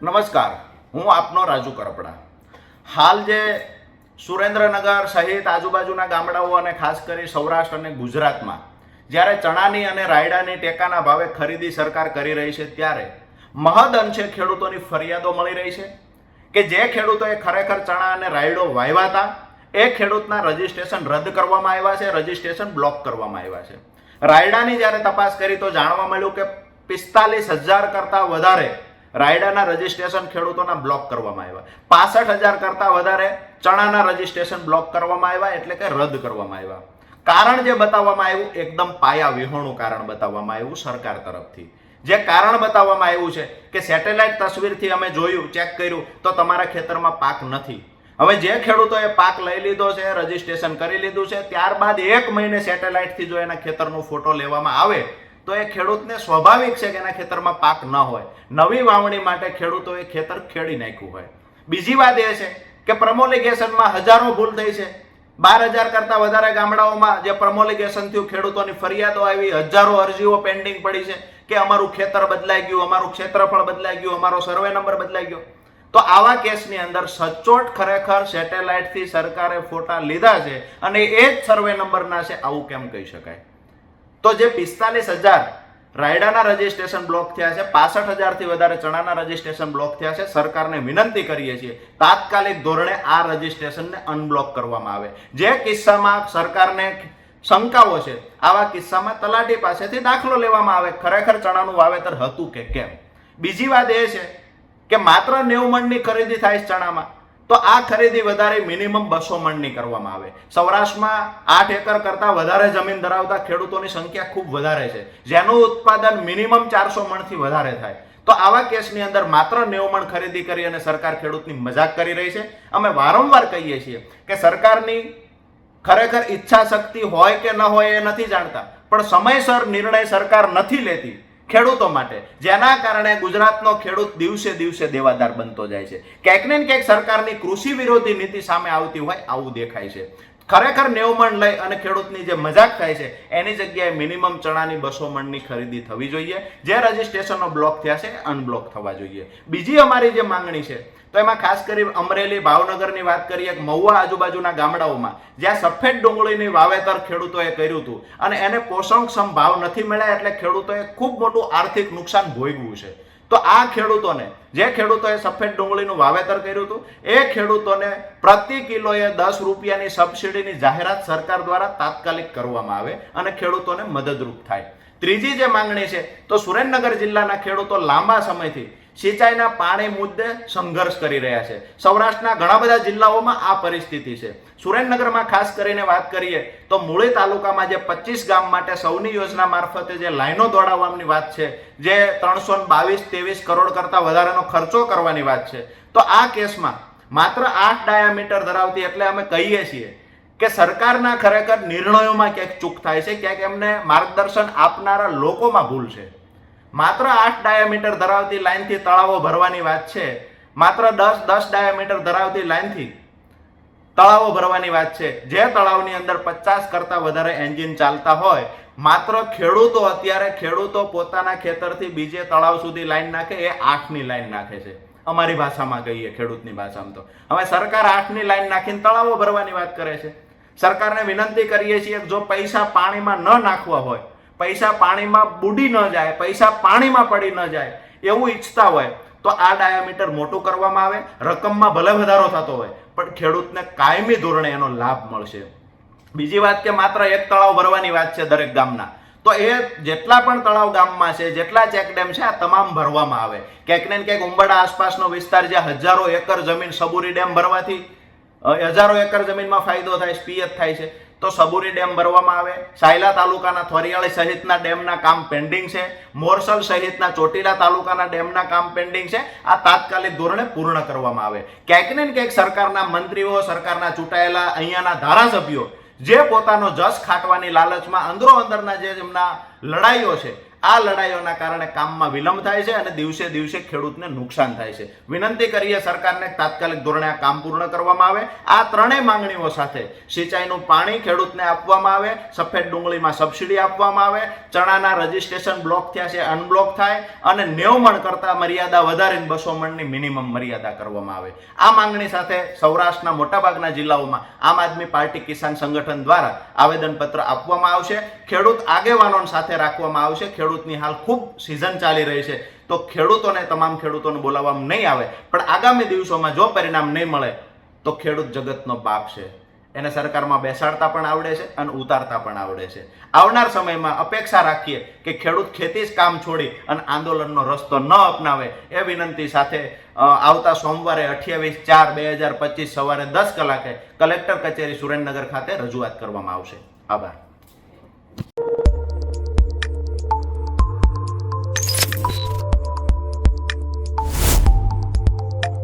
નમસ્કાર, હું આપનો રાજુ કરપડા. હાલ જે સુરેન્દ્રનગર સહિત આજુબાજુના ગામડાઓ અને ખાસ કરી સૌરાષ્ટ્ર અને ગુજરાતમાં જ્યારે ચણાની અને રાયડાની ટેકાના ભાવે ખરીદી સરકાર કરી રહી છે, ત્યારે મહદ અંશે ખેડૂતોની ફરિયાદો મળી રહી છે કે જે ખેડૂતોએ ખરેખર ચણા અને રાયડો વાવ્યા હતા એ ખેડૂતના રજીસ્ટ્રેશન રદ કરવામાં આવ્યા છે, રજીસ્ટ્રેશન બ્લોક કરવામાં આવ્યા છે. રાયડાની જ્યારે તપાસ કરી તો જાણવા મળ્યું કે 45,000 કરતાં વધારે રાયડાના રજીસ્ટ્રેશન ખેડૂતોના બ્લોક કરવામાં આવ્યા. 65,000 કરતાં વધારે ચણાના રજીસ્ટ્રેશન બ્લોક કરવામાં આવ્યા, એટલે કે રદ કરવામાં આવ્યા. કારણ જે બતાવવામાં આવ્યું એકદમ પાયા વિહોણું કારણ બતાવવામાં આવ્યું સરકાર તરફથી. જે કારણ બતાવવામાં આવ્યું છે કે સેટેલાઇટ તસવીરથી અમે જોયું, ચેક કર્યું તો તમારા ખેતરમાં પાક નથી. હવે જે ખેડૂતોએ પાક લઈ લીધો છે, રજીસ્ટ્રેશન કરી લીધું છે, ત્યારબાદ 1 મહિને સેટેલાઇટથી જો એના ખેતરનો ફોટો લેવામાં આવે તો એ ખેડૂતને સ્વાભાવિક છે કે એના ખેતરમાં પાક ન હોય. નવી વાવણી માટે ખેડૂતોએ ખેતર ખેડી નાખ્યું હોય. બીજી વાત એ છે કે પ્રમોલિગેશનમાં હજારો ભૂલ થઈ છે. 12,000 કરતાં વધારે ગામડાઓમાં જે પ્રમોલિગેશન થયું, ખેડૂતોની ફરિયાદો આવી, હજારો અરજીઓ પેન્ડિંગ પડી છે કે અમારું ખેતર બદલાઈ ગયું, અમારું ક્ષેત્રફળ બદલાઈ ગયું, અમારો સર્વે નંબર બદલાઈ ગયો. તો આવા કેસની અંદર સચોટ ખરેખર સેટેલાઇટથી સરકારે ફોટા લીધા છે અને એ જ સર્વે નંબરના છે, આવું કેમ કહી શકાય? તો જે 45,000 રાયડાના રજીસ્ટ્રેશન બ્લોક થયા છે, 65,000થી વધારે ચણાના રજીસ્ટ્રેશન બ્લોક થયા છે, સરકારને વિનંતી કરીએ છીએ તાત્કાલિક ધોરણે આ રજીસ્ટ્રેશનને અનબ્લોક કરવામાં આવે. જે કિસ્સામાં સરકારને શંકાઓ છે, આવા કિસ્સામાં તલાટી પાસેથી દાખલો લેવામાં આવે ખરેખર ચણાનું વાવેતર હતું કે કેમ. બીજી વાત એ છે કે માત્ર 90 મણની ખરીદી થાય છે ચણામાં, તો આ ખરીદી વધારે મિનિમમ 200 મણની કરવામાં આવે. સૌરાષ્ટ્રમાં 8 એકર કરતાં વધારે જમીન ધરાવતા ખેડૂતોની સંખ્યા ખૂબ વધારે છે, જેનું ઉત્પાદન મિનિમમ 400 મણથી વધારે થાય. તો આવા કેસની અંદર માત્ર 90 મણ ખરીદી કરી અને સરકાર ખેડૂતની મજાક કરી રહી છે. અમે વારંવાર કહીએ છીએ કે સરકારની ખરેખર ઈચ્છા શક્તિ હોય કે ન હોય એ નથી જાણતા, પણ સમયસર નિર્ણય સરકાર નથી લેતી ખેડૂતો માટે, જેના કારણે ગુજરાતનો ખેડૂત દિવસે દિવસે દેવાદાર બનતો જાય છે. ક્યાંક ને ક્યાંક સરકારની કૃષિ વિરોધી નીતિ સામે આવતી હોય આવું દેખાય છે. ખરેખર 90 મણ લઈ અને ખેડૂતની જે મજાક થાય છે એની જગ્યાએ મિનિમમ ચણાની 200 મણની ખરીદી થવી જોઈએ. જે રજીસ્ટ્રેશનનો બ્લોક થયા છે અનબ્લોક થવા જોઈએ. બીજી અમારી જે માંગણી છે તો એમાં ખાસ કરી અમરેલી, ભાવનગરની વાત કરીએ, મહુવા આજુબાજુના ગામડાઓમાં જ્યાં સફેદ ડુંગળીની વાવેતર ખેડૂતોએ કર્યું હતું અને એને પોષણક્ષમ ભાવ નથી મળ્યા, એટલે ખેડૂતોએ ખૂબ મોટું આર્થિક નુકસાન ભોગવ્યું છે. તો આ ખેડૂતોને, જે ખેડૂતોએ સફેદ ડુંગળીનું વાવેતર કર્યું હતું, એ ખેડૂતોને પ્રતિ કિલોએ 10 રૂપિયાની સબસિડીની જાહેરાત સરકાર દ્વારા તાત્કાલિક કરવામાં આવે અને ખેડૂતોને મદદરૂપ થાય. ત્રીજી જે માંગણી છે તો સુરેન્દ્રનગર જિલ્લાના ખેડૂતો લાંબા સમયથી સિંચાઈના પાણી મુદ્દે સંઘર્ષ કરી રહ્યા છે. સૌરાષ્ટ્રના ઘણા બધા જિલ્લાઓમાં આ પરિસ્થિતિ છે. સુરેન્દ્રનગરમાં ખાસ કરીને વાત કરીએ તો મૂળી તાલુકામાં જે 25 ગામ માટે સૌની યોજના મારફતે જે લાઈનો દોડાવવાની વાત છે, જે 322-23 કરોડ કરતાં વધારેનો ખર્ચો કરવાની વાત છે, તો આ કેસમાં માત્ર 8 ડાયામીટર ધરાવતી, એટલે અમે કહીએ છીએ કે સરકારના ખરેખર નિર્ણયોમાં ક્યાંક ચૂક થાય છે, ક્યાંક એમને માર્ગદર્શન આપનારા લોકોમાં ભૂલ છે. માત્ર 8 ડાયામીટર ધરાવતી લાઈનથી તળાવો ભરવાની વાત છે, માત્ર 10 ડાયામીટર ધરાવતી લાઈનથી તળાવો ભરવાની વાત છે, જે તળાવની અંદર 50 કરતાં વધારે એન્જિન ચાલતા હોય. માત્ર ખેડૂતો પોતાના ખેતરથી બીજે તળાવ સુધી લાઈન નાખે, એ 8ની લાઈન નાખે છે. અમારી ભાષામાં કહીએ, ખેડૂતની ભાષામાં તો હવે સરકાર 8ની લાઈન નાખીને તળાવો ભરવાની વાત કરે છે. સરકારને વિનંતી કરીએ છીએ કે જો પૈસા પાણીમાં ન નાખવા હોય, પૈસા પાણીમાં બુડી ન જાય, પૈસા પાણીમાં પડી ન જાય એવું ઈચ્છતા હોય તો આ ડાયામીટર મોટું કરવામાં આવે. રકમમાં ભલે વધારો થતો હોય પણ ખેડૂતને કાયમી ધોરણે એનો લાભ મળશે. બીજી વાત કે માત્ર 1 તળાવ ભરવાની વાત છે દરેક ગામના, તો એ જેટલા પણ તળાવ ગામમાં છે, જેટલા ચેકડેમ છે, આ તમામ ભરવામાં આવે. ક્યાંક ને ક્યાંક ઉંબરડા આસપાસનો વિસ્તાર જ્યાં હજારો એકર જમીન, સબુરી ડેમ ભરવાથી હજારો એકર જમીનમાં ફાયદો થાય, પિયત થાય છે, તો સબુરી ડેમ ભરવામાં આવે. સાયલા તાલુકાના થોરિયાળી સહિતના ડેમના કામ પેન્ડિંગ છે. મોરસલ સહિતના ચોટીલા તાલુકાના ડેમના કામ પેન્ડિંગ છે. આ તાત્કાલિક ધોરણે પૂર્ણ કરવામાં આવે. ક્યાંક ને ક્યાંક સરકારના મંત્રીઓ, સરકારના ચૂંટાયેલા અહીંયાના ધારાસભ્યો જે પોતાનો જસ ખાટવાની લાલચમાં અંદરો અંદરના જે એમના લડાઈઓ છે, આ લડાઈઓના કારણે કામમાં વિલંબ થાય છે અને દિવસે દિવસે ખેડૂતને નુકસાન થાય છે. વિનંતી કરીએ સરકારને તાત્કાલિક ધોરણે આ કામ પૂર્ણ કરવામાં આવે. આ ત્રણેય માંગણીઓ સાથે સિંચાઈનું પાણી ખેડૂતને આપવામાં આવે, સફેદ ડુંગળીમાં સબસિડી આપવામાં આવે, ચણાના રજીસ્ટ્રેશન બ્લોક થયા છે અનબ્લોક થાય અને 90 મણ કરતા મર્યાદા વધારીને 200 મણની મિનિમમ મર્યાદા કરવામાં આવે. આ માંગણી સાથે સૌરાષ્ટ્રના મોટાભાગના જિલ્લાઓમાં આમ આદમી પાર્ટી કિસાન સંગઠન દ્વારા આવેદનપત્ર આપવામાં આવશે. ખેડૂત આગેવાનો સાથે રાખવામાં આવશે. ખેડૂતની હાલ ખૂબ સિઝન ચાલી રહી છે, તો ખેડૂતોને તમામ ખેડૂતોને બોલાવવામાં નહીં આવે, પણ આગામી દિવસોમાં જો પરિણામ નહીં મળે તો ખેડૂત જગતનો બાપ છે, એને સરકારમાં બેસાડતા પણ આવડે છે અને ઉતારતા પણ આવડે છે. આવનાર સમયમાં અપેક્ષા રાખીએ કે ખેડૂત ખેતી જ કામ છોડી અને આંદોલનનો રસ્તો ન અપનાવે એ વિનંતી સાથે આવતા સોમવારે 28/4/2025 સવારે 10 કલાકે કલેક્ટર કચેરી સુરેન્દ્રનગર ખાતે રજૂઆત કરવામાં આવશે. આભાર.